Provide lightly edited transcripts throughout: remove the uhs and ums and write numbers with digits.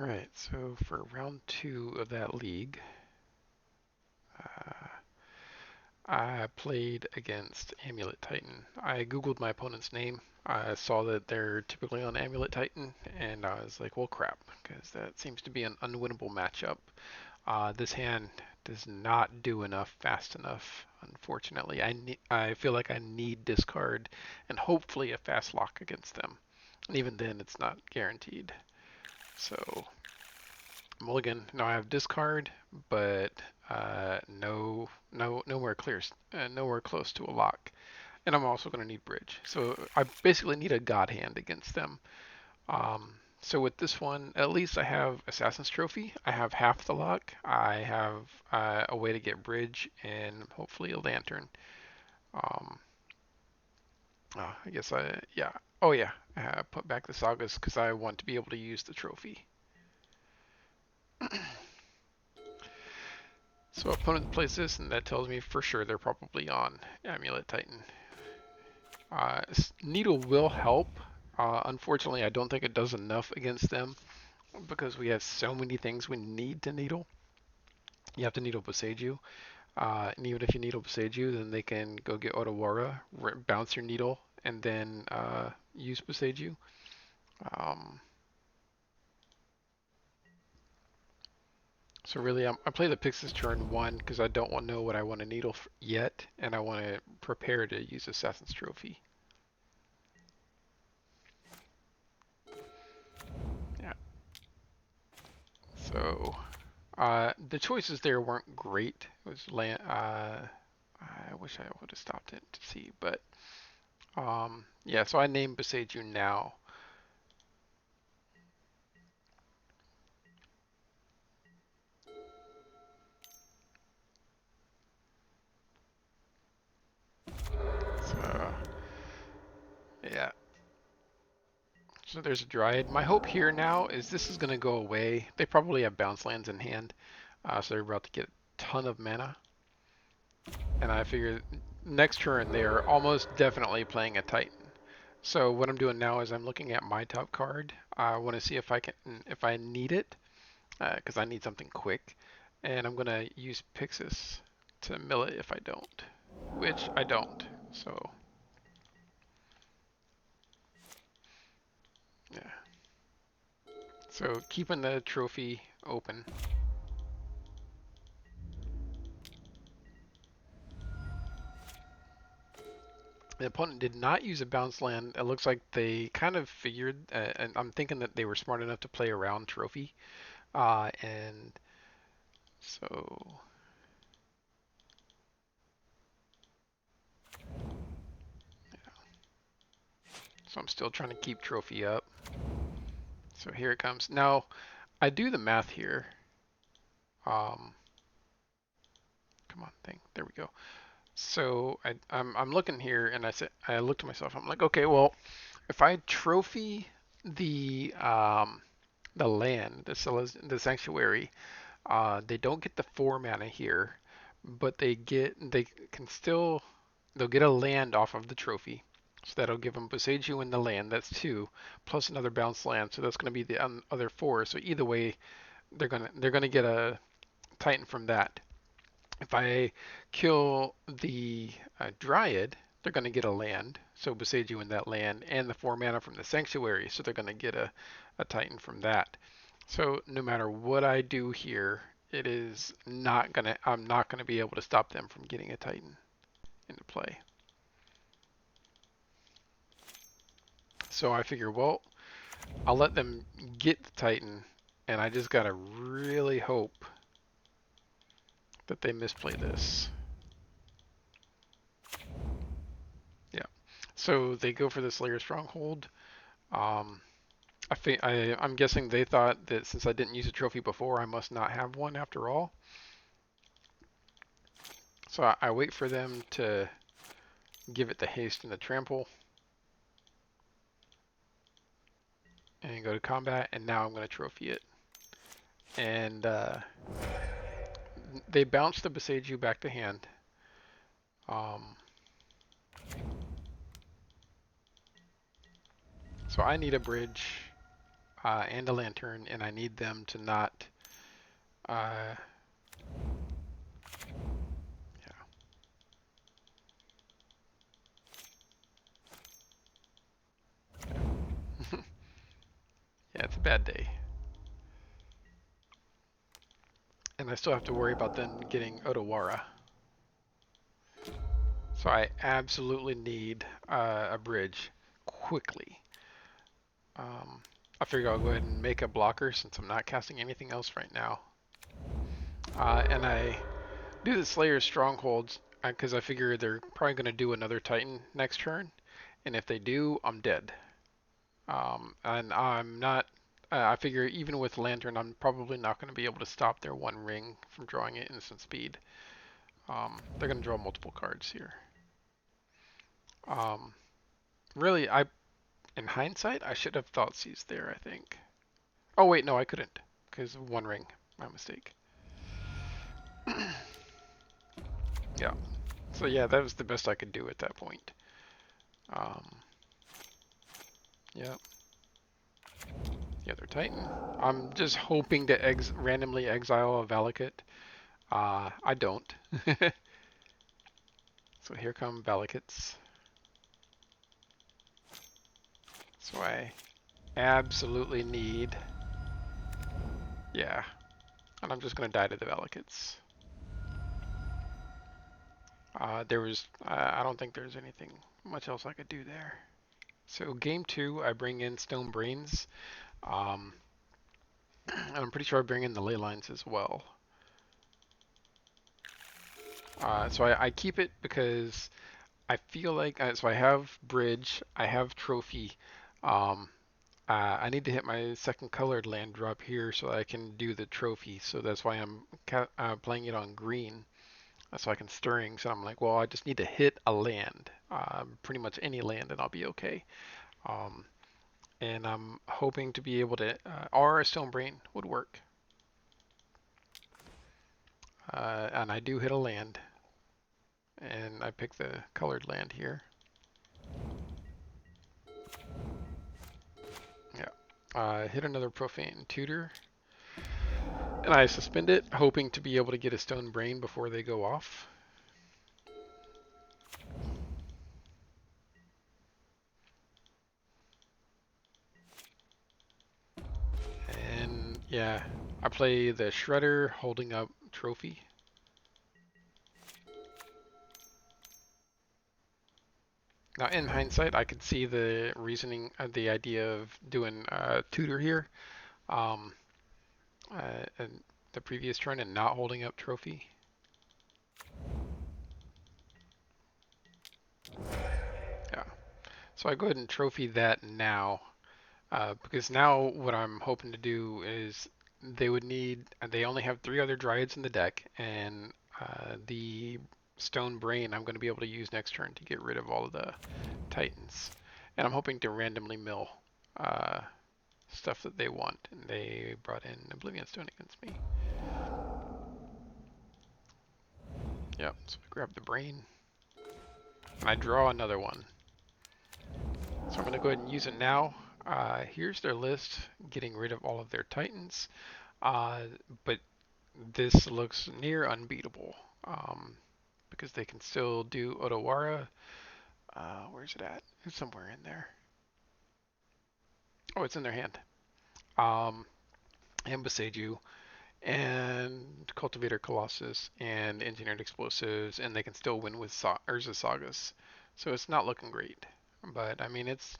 Alright, so for round 2 of that league, uh, I played against Amulet Titan. I googled my opponent's name. I saw that they're typically on Amulet Titan, and I was like, well, crap, because that seems to be an unwinnable matchup. This hand does not do enough fast enough, unfortunately. I feel like I need discard and hopefully a fast lock against them. And even then, it's not guaranteed. So mulligan. Now I have discard, but nowhere nowhere close to a lock. And I'm also going to need bridge. So I basically need a god hand against them. Um, so with this one, at least I have Assassin's Trophy. I have half the lock. I have a way to get bridge and hopefully a lantern. Um, I guess yeah. Oh yeah, I put back the sagas because I want to be able to use the trophy. So opponent plays this, and that tells me for sure they're probably on Amulet Titan. Needle will help. Unfortunately, I don't think it does enough against them because we have so many things we need to needle. You have to needle Boseiju, and even if you needle Boseiju, then they can go get Otawara, bounce your needle, and then use Boseiju. Um, so really, I play the Pixis turn 1 because I don't know what I want to needle yet, and I want to prepare to use Assassin's Trophy. Yeah. So the choices there weren't great. It was land. I wish I would have stopped it to see, but yeah. So I named Boseiju now. So yeah. So there's a Dryad. My hope here now is this is going to go away. They probably have bounce lands in hand, so they're about to get a ton of mana. And I figure next turn they're almost definitely playing a Titan. So what I'm doing now is I'm looking at my top card. I want to see if I need it, because I need something quick. And I'm going to use Pixis to mill it if I don't, which I don't. So yeah. So keeping the trophy open. The opponent did not use a bounce land. It looks like they kind of figured, and I'm thinking that they were smart enough to play around trophy. And so, so I'm still trying to keep trophy up. So here it comes. Now, I do the math here. Um, come on, thing. There we go. So I'm looking here, and I looked at myself. I'm like, okay, well, if I trophy the land, the sanctuary, they don't get the 4 mana here, but they can still they'll get a land off of the trophy. So that'll give them Boseiju in the land. That's 2 plus another bounce land. So that's going to be the other 4. So either way, they're gonna get a Titan from that. If I kill the Dryad, they're going to get a land. So Boseiju in that land and the 4 mana from the Sanctuary. So they're going to get a Titan from that. So no matter what I do here, I'm not gonna be able to stop them from getting a Titan into play. So I figure, well, I'll let them get the Titan, and I just gotta really hope that they misplay this. Yeah. So they go for the Slayer Stronghold. Um, I'm guessing they thought that since I didn't use a trophy before, I must not have one after all. So I wait for them to give it the haste and the trample, and go to combat, and now I'm going to trophy it. And they bounce the Boseiju back to hand. Um, so I need a bridge. and a lantern, and I need them to not. Uh, yeah. Yeah, it's a bad day. And I still have to worry about them getting Otawara. So I absolutely need a bridge quickly. Um, I figure I'll go ahead and make a blocker since I'm not casting anything else right now. And I do the Slayer's Strongholds because I figure they're probably going to do another Titan next turn. And if they do, I'm dead. And I'm not. I figure even with Lantern, I'm probably not going to be able to stop their one ring from drawing at instant speed. They're going to draw multiple cards here. Um, really, in hindsight, I should have thought Thoughtseize there, I think. Oh, wait, no, I couldn't, because one ring. My mistake. Yeah. So, yeah, that was the best I could do at that point. Um, yeah. The other Titan. I'm just hoping to randomly exile a Valakut. I don't. So here come Valakuts. So I absolutely need. Yeah. And I'm just going to die to the Valakuts. I don't think there's anything much else I could do there. So game two, I bring in Stone Brains. Um, I'm pretty sure I bring in the ley lines as well. So I keep it because I feel like, so I have Bridge, I have Trophy. Um, I need to hit my second colored land drop here so I can do the Trophy. So that's why I'm playing it on green. So I can stirring. So I'm like, well, I just need to hit a land, pretty much any land, and I'll be okay. Um, and I'm hoping to be able to, or a Stone Brain would work. And I do hit a land, and I pick the colored land here. Yeah. Hit another Profane Tutor, and I suspend it, hoping to be able to get a Stone Brain before they go off. And yeah, I play the Shredder holding up Trophy. Now, in hindsight, I could see the reasoning, the idea of doing Tutor here, um, and the previous turn and not holding up Trophy. Yeah. So I go ahead and Trophy that now, because now what I'm hoping to do is they only have 3 other Dryads in the deck, and the Stone Brain I'm going to be able to use next turn to get rid of all of the Titans. And I'm hoping to randomly mill uh, stuff that they want. And they brought in Oblivion Stone against me. Yep, so I grab the Brain. And I draw another one. So I'm going to go ahead and use it now. Here's their list, getting rid of all of their Titans. But this looks near unbeatable because they can still do Otawara. Where's it at? It's somewhere in there. Oh, it's in their hand. Um, and Boseiju, and Cultivator Colossus, and Engineered Explosives, and they can still win with Urza Sagas. So it's not looking great. But I mean, it's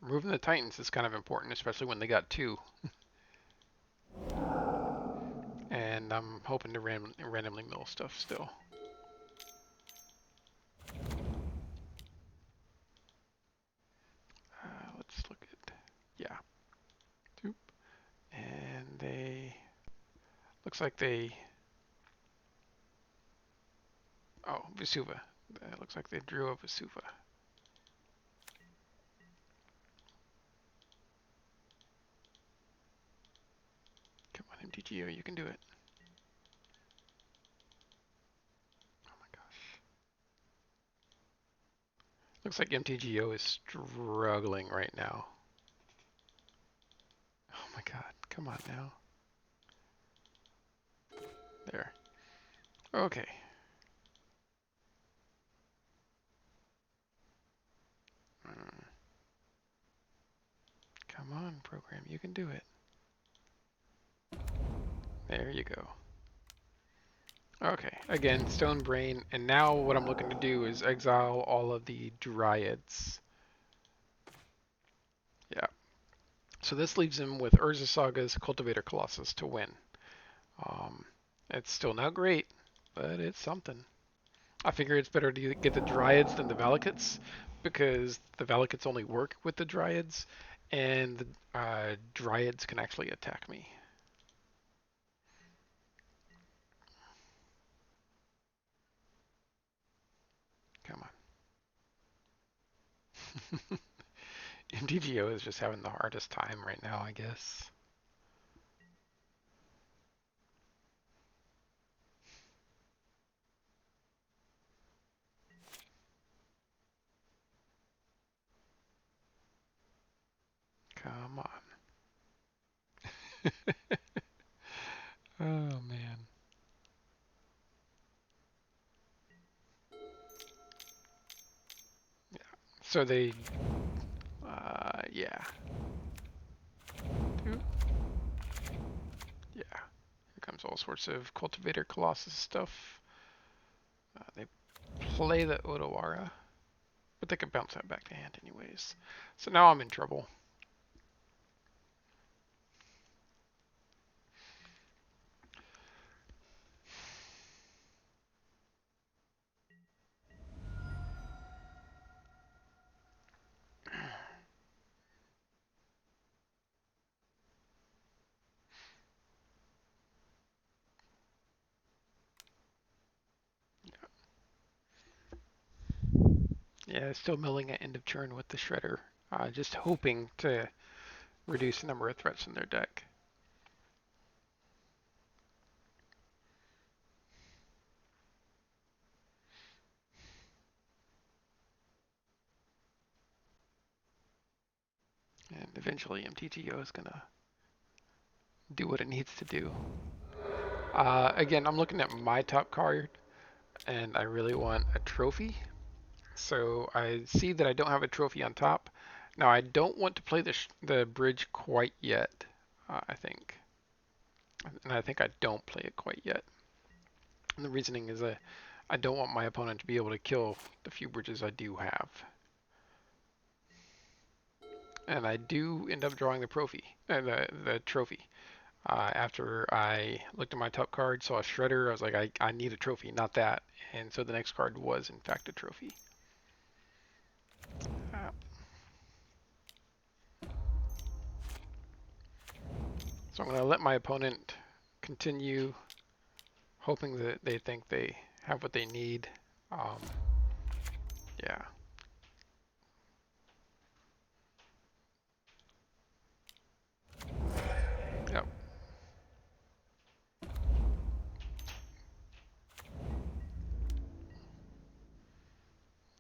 removing the Titans is kind of important, especially when they got 2. And I'm hoping to randomly mill stuff still. Let's look at, yeah. Oop. And they, looks like they, oh, Vesuva. It looks like they drew a Vesuva. Come on, MTGO, you can do it. Oh my gosh. Looks like MTGO is struggling right now. Come on now. There. Okay. Come on, program. You can do it. There you go. Okay. Again, Stone Brain. And now what I'm looking to do is exile all of the Dryads. Yeah. So this leaves him with Urza Saga's Cultivator Colossus to win. It's still not great, but it's something. I figure it's better to get the Dryads than the Valakuts, because the Valakuts only work with the Dryads, and the Dryads can actually attack me. Come on. MTGO is just having the hardest time right now, I guess. Come on. Oh, man. Yeah. So they, yeah. Yeah. Here comes all sorts of Cultivator Colossus stuff. They play the Otawara, but they can bounce that back to hand anyways. So now I'm in trouble. Yeah, still milling at end of turn with the Shredder. Just hoping to reduce the number of threats in their deck. And eventually MTGO is going to do what it needs to do. Again, I'm looking at my top card, and I really want a trophy. So I see that I don't have a trophy on top. Now I don't want to play the bridge quite yet, I think. And I think I don't play it quite yet. And the reasoning is that I don't want my opponent to be able to kill the few bridges I do have. And I do end up drawing the trophy. After I looked at my top card, saw a Shredder, I was like, I need a trophy, not that. And so the next card was, in fact, a trophy. Uh, so I'm going to let my opponent continue, hoping that they think they have what they need. Yeah. Yep.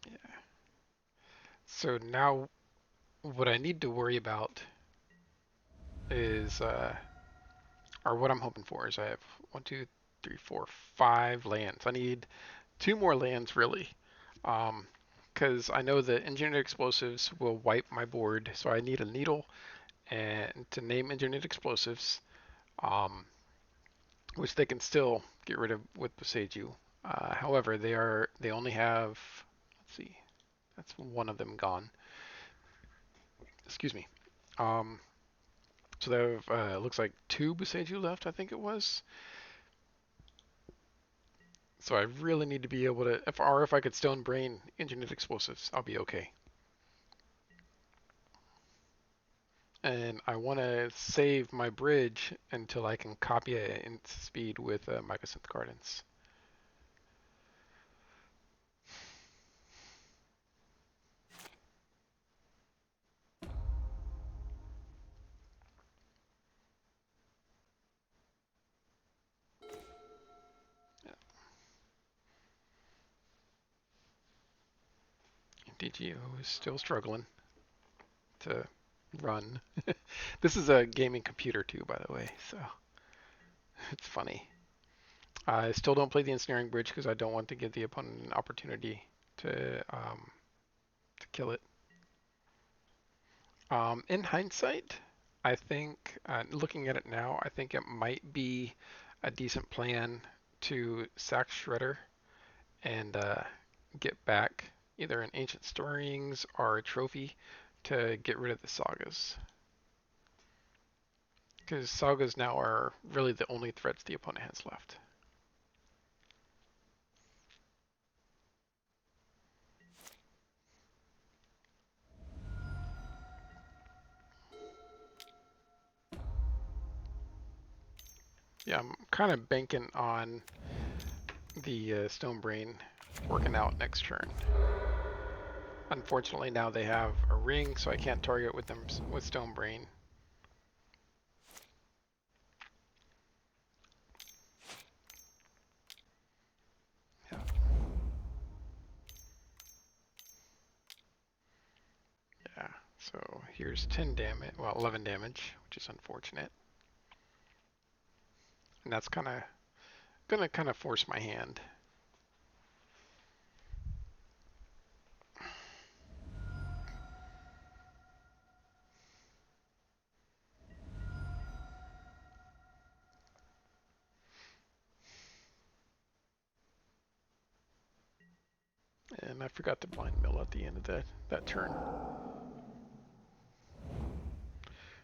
Yeah. So now what I need to worry about is, or what I'm hoping for is I have 5 lands. I need 2 more lands really, because I know that engineered explosives will wipe my board, so I need a needle and to name engineered explosives, um, which they can still get rid of with Boseiju. However, they only have, let's see, that's one of them gone. Excuse me. Um, so they have looks like 2 Boseiju left, I think it was. So I really need to be able to, if I could Stone Brain engineered explosives, I'll be okay. And I want to save my bridge until I can copy it in speed with Mycosynth Gardens. Yeah. DGO is still struggling to run. This is a gaming computer too, by the way, so it's funny. I still don't play the ensnaring bridge because I don't want to give the opponent an opportunity to kill it. In hindsight, I think, looking at it now, I think it might be a decent plan to sack Shredder and get back either an Ancient Stirrings or a trophy to get rid of the Sagas. Because Sagas now are really the only threats the opponent has left. Yeah, I'm kind of banking on the Stone Brain working out next turn. Unfortunately, now they have a ring, so I can't target with them with Stone Brain. Yeah. Yeah. So here's 10 damage, well, 11 damage, which is unfortunate. And that's gonna kind of force my hand. And I forgot to blind mill at the end of that turn.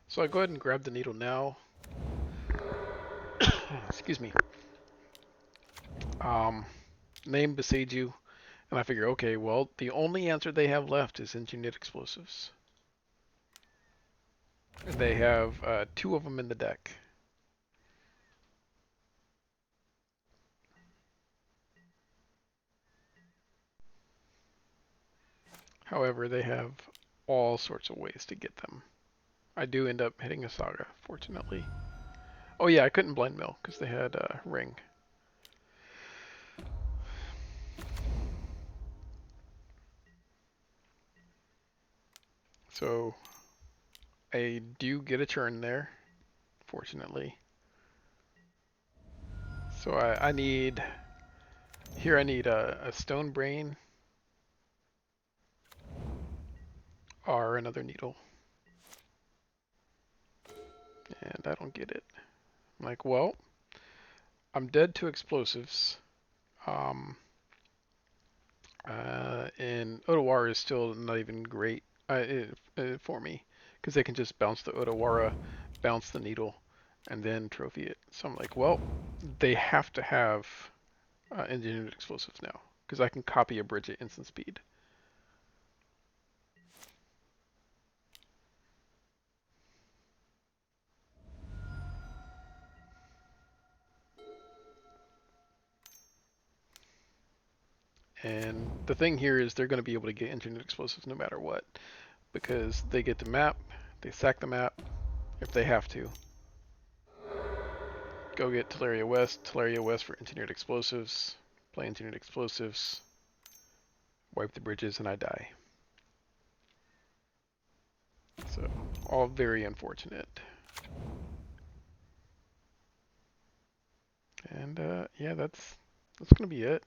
So I go ahead and grab the needle now. Excuse me. Name Boseiju, and I figure, okay, well, the only answer they have left is engineered explosives. They have two of them in the deck. However, they have all sorts of ways to get them. I do end up hitting a Saga, fortunately. Oh yeah, I couldn't blind mill because they had a ring. So I do get a turn there, fortunately. So I need, here I need a Stone Brain or another needle. And I don't get it. I'm like, well, I'm dead to explosives. Um, and Otawara is still not even great for me because they can just bounce the Otawara, bounce the needle, and then trophy it. So I'm like, well, they have to have engineered explosives now because I can copy a bridge at instant speed. And the thing here is they're going to be able to get engineered explosives no matter what because they get the map, they sack the map if they have to. Go get Teleria West for engineered explosives, play engineered explosives, wipe the bridges, and I die. So, all very unfortunate. And yeah, that's gonna be it.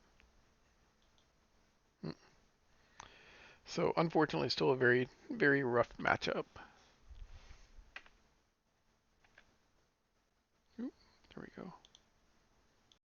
So, unfortunately, still a very rough matchup. Ooh, there we go.